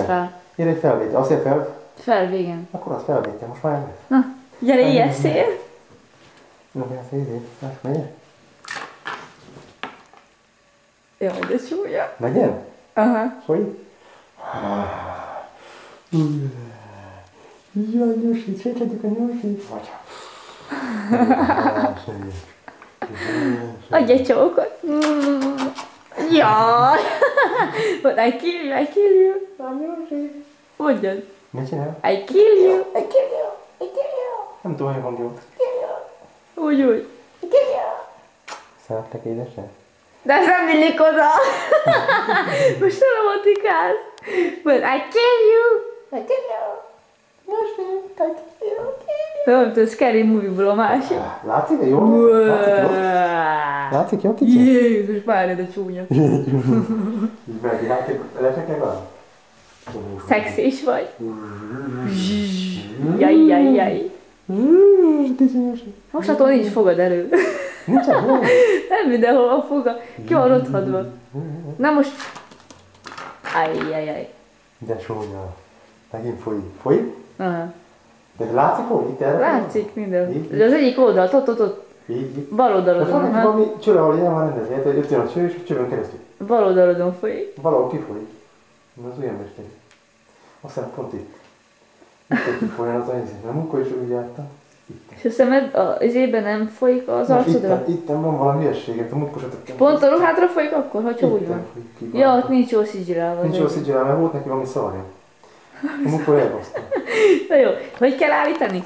Fel. Írj egy felvétel. Azt írj fel? Fel, igen. Akkor az felvétel. Most már lesz. Na, gyere, ijesszél. Na, mi az idő? Megye? Jaj, de súlya. Megyen? Aha. Folyik? Jaj, nyusi, szétadjuk a nyusi. Vagy. Adj egy csókot. Jaj. But I kill you, I kill you. A nyusi. Mondjad. Mit csinál? I kill you, I kill you, I kill you. Nem tudom, hogy hangjuk. Úgy, úgy. I kill you. Szerettek édesem? De ez nem illik oda. Most romantikáz. But I kill you, I kill you. Nyusi, I kill you, I kill you. Nem tudom, Scary Movie-ból a másik. Látszik, de jó? Látszik, jó kicsit? Jézus, várj, de csúnya. Így meg, lehetek legalább? Szexi is vagy. Jaj, jaj, jaj. Mostantól nincs fogad elő. Nincsen, jó? Nem mindenhol a foga. Ki van rothadva. Na most... Ajjajjaj. De sónya. Megint folyik. Folyik? Aha. De látszik, hogy itt erre? Látszik minden. De az egyik oldalt, ott. Így. Bal De oldalodon. van neki valami cső, ahol ilyen van rendezve, hogy ott jön a cső, és a csőn keresztül. Bal oldalodon folyik. Valahol kifolyik. Az olyan mester. Azt hiszem pont itt. Itt kifolyjon az anyzé. Nem munkor is úgy jártam. És a szemed az ében nem folyik az arcodra? Itten van valami hülyeséget, a múltkor se tettem. Pont a ruhádra folyik akkor, hogyha úgy van? Ja, ott nincs jó szigylálva. Nincs jó szigylálva, mert volt neki valami szarja. A múltkor elbasztam. Na jó, hogy kell állítani?